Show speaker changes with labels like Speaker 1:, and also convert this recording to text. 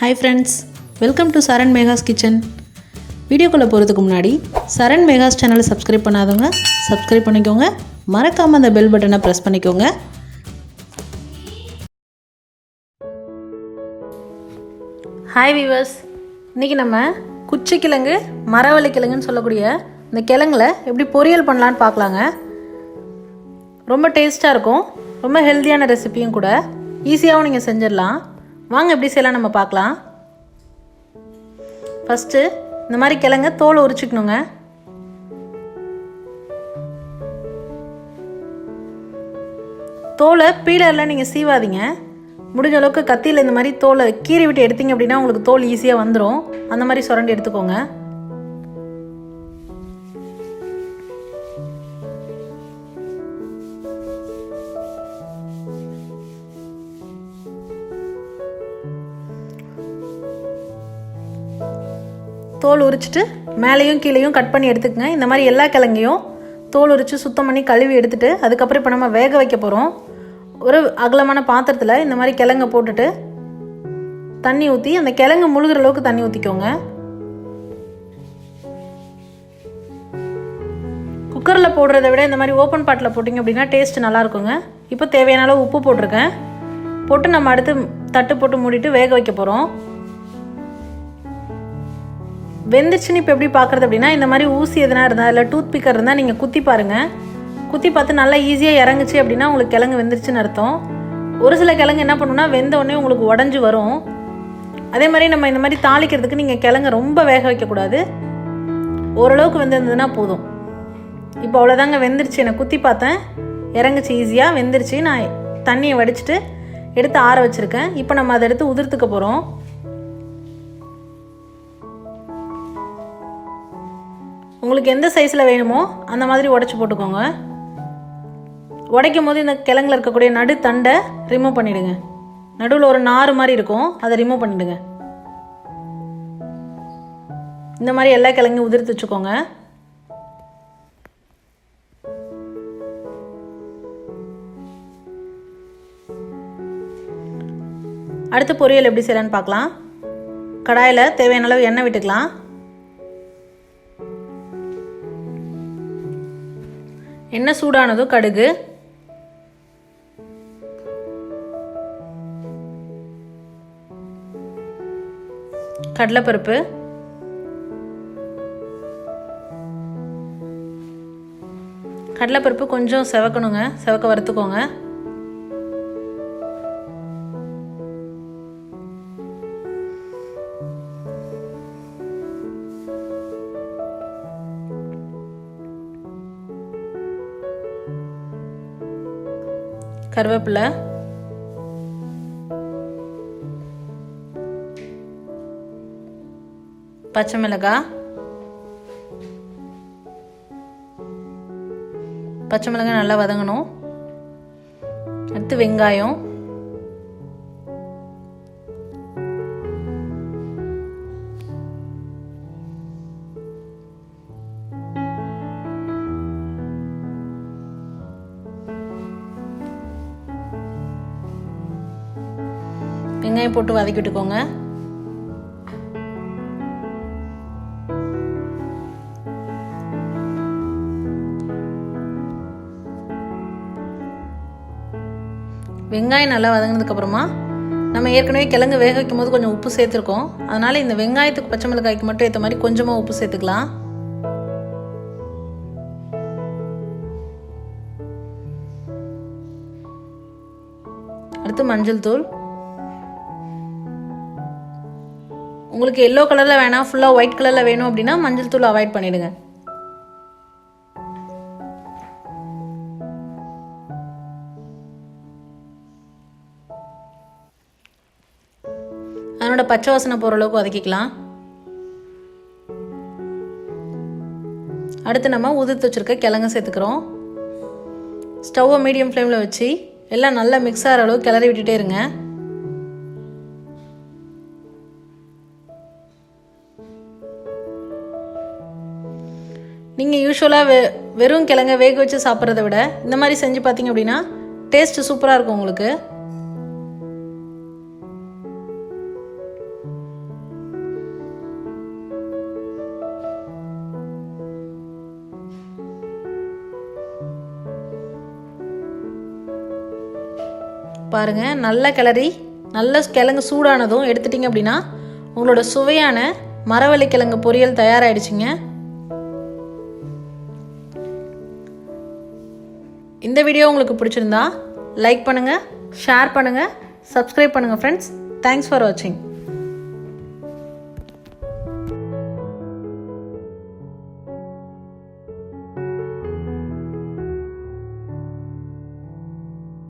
Speaker 1: Hi friends, welcome to Saran Mega's Kitchen. வீடியோக்குள்ள போறதுக்கு முன்னாடி Saran Mega's சேனலை சப்ஸ்கிரைப் பண்ணாதவங்க சப்ஸ்கிரைப் பண்ணிக்கோங்க. மறக்காம அந்த பெல் பட்டனை பிரஸ் பண்ணிக்கோங்க. ஹாய் வியூவர்ஸ், இன்னைக்கு நம்ம குச்சி கிழங்கு மரவள்ளி கிழங்குன்னு சொல்லக்கூடிய இந்த கிழங்குல எப்படி பொரியல் பண்ணலான்னு பார்க்கலாங்க. ரொம்ப டேஸ்ட்டாக இருக்கும், ரொம்ப ஹெல்த்தியான ரெசிபியும் கூட, ஈஸியாகவும் நீங்கள் செஞ்சிடலாம். வாங்க எப்படி செய்யலாம் நம்ம பார்க்கலாம். ஃபஸ்ட்டு இந்த மாதிரி கிழங்க தோலை உரிச்சிக்கணுங்க. தோலை பீலரில் நீங்கள் சீவாதீங்க. முடிஞ்ச அளவுக்கு கத்தியில் இந்த மாதிரி தோலை கீறி விட்டு எடுத்தீங்க அப்படின்னா உங்களுக்கு தோல் ஈஸியாக வந்துடும். அந்த மாதிரி சுரண்டி எடுத்துக்கோங்க. தோல் உரிச்சிட்டு மேலேயும் கீழேயும் கட் பண்ணி எடுத்துக்கங்க. இந்த மாதிரி எல்லா கிழங்கையும் தோல் உரித்து சுத்தம் பண்ணி கழுவி எடுத்துகிட்டு அதுக்கப்புறம் இப்போ நம்ம வேக வைக்க போகிறோம். ஒரு அகலமான பாத்திரத்தில் இந்த மாதிரி கிழங்கை போட்டுட்டு தண்ணி ஊற்றி அந்த கிழங்கு முழுகிற அளவுக்கு தண்ணி ஊற்றிக்கோங்க. குக்கரில் போடுறத விட இந்த மாதிரி ஓப்பன் பாட்டில் போட்டிங்க அப்படின்னா டேஸ்ட் நல்லாயிருக்குங்க. இப்போ தேவையான அளவு உப்பு போட்டிருக்கேன். போட்டு நம்ம அடுத்து தட்டு போட்டு மூடிட்டு வேக வைக்க போகிறோம். வெந்துச்சுன்னு இப்போ எப்படி பார்க்குறது அப்படின்னா, இந்த மாதிரி ஊசி எதனா இருந்தால் இல்லை டூத் பிக்கர் இருந்தால் நீங்கள் குத்தி பாருங்கள். குத்தி பார்த்து நல்லா ஈஸியாக இறங்குச்சு அப்படின்னா உங்களுக்கு கிழங்கு வெந்துருச்சுன்னு அர்த்தம். ஒரு சில கிழங்கு என்ன பண்ணுன்னா வெந்த உடனே உங்களுக்கு உடஞ்சி வரும். அதே மாதிரி நம்ம இந்த மாதிரி தாளிக்கிறதுக்கு நீங்கள் கிழங்கு ரொம்ப வேக வைக்கக்கூடாது, ஓரளவுக்கு வெந்திருந்ததுன்னா போதும். இப்போ அவ்வளோதாங்க, வெந்துருச்சு. நான் குத்தி பார்த்தேன், இறங்குச்சு, ஈஸியாக வெந்துருச்சு. நான் தண்ணியை வடிச்சிட்டு எடுத்து ஆற வச்சுருக்கேன். இப்போ நம்ம அதை எடுத்து உதிர்த்துக்க போகிறோம். உங்களுக்கு எந்த சைஸில் வேணுமோ அந்த மாதிரி உடச்சி போட்டுக்கோங்க. உடைக்கும் போது இந்த கிழங்குல இருக்கக்கூடிய நடு தண்டை ரிமூவ் பண்ணிவிடுங்க. நடுவில் ஒரு நார் மாதிரி இருக்கும், அதை ரிமூவ் பண்ணிவிடுங்க. இந்த மாதிரி எல்லா கிழங்கையும் உதிர்த்து வச்சுக்கோங்க. அடுத்து பொரியல் எப்படி செய்யலான்னு பார்க்கலாம். கடாயில் தேவையான அளவு எண்ணெய் விட்டுக்கலாம். எண்ணெய் சூடானதும் கடுகு, கடலைப்பருப்பு, கடலைப்பருப்பு கொஞ்சம் செவக்கணுங்க, செவக்க வறுத்துக்கோங்க. கருவேப்பிலை, பச்சை மிளகாய், பச்சை மிளகாய் நல்லா வதங்கணும். அடுத்து வெங்காயம், வெங்காயம் போட்டு வதக்கிட்டுக்கோங்க. வெங்காயம் நல்லா வதங்கினதுக்கு அப்புறமா நம்ம ஏற்கனவே கிழங்கு வேக வைக்கும் போது கொஞ்சம் உப்பு சேர்த்துருக்கோம். அதனால இந்த வெங்காயத்துக்கு பச்சை மிளகாய்க்கு மட்டும் ஏற்ற மாதிரி கொஞ்சமாக உப்பு சேர்த்துக்கலாம். அடுத்து மஞ்சள் தூள். உங்களுக்கு எல்லோ கலரில் வேணாம், ஃபுல்லாக ஒயிட் கலரில் வேணும் அப்படின்னா மஞ்சள் தூள் அவாய்ட் பண்ணிடுங்க. அதனோட பச்சை வாசனை போகிற அளவுக்கு வதக்கிக்கலாம். அடுத்து நம்ம உதிர்த்து வச்சுருக்க கிழங்கு சேர்த்துக்கிறோம். ஸ்டவ்வை மீடியம் ஃப்ளேமில் வச்சு எல்லாம் நல்லா மிக்ஸ் ஆகிற அளவுக்கு கிளறி விட்டுட்டே இருங்க. நீங்கள் யூஸ்வலாக வெறும் கிழங்க வேக வச்சு சாப்பிட்றத விட இந்த மாதிரி செஞ்சு பார்த்தீங்க அப்படின்னா டேஸ்ட் சூப்பராக இருக்கும் உங்களுக்கு. பாருங்கள், நல்ல கிளறி நல்ல கிழங்கு சூடானதும் எடுத்துட்டிங்க அப்படின்னா உங்களோட சுவையான மரவள்ளி கிழங்கு பொரியல் தயாராகிடுச்சிங்க. இந்த வீடியோ உங்களுக்கு பிடிச்சிருந்தா லைக் பண்ணுங்கள், ஷேர் பண்ணுங்கள், சப்ஸ்கிரைப் பண்ணுங்கள் ஃப்ரெண்ட்ஸ். தேங்க்ஸ் ஃபார் வாட்சிங்.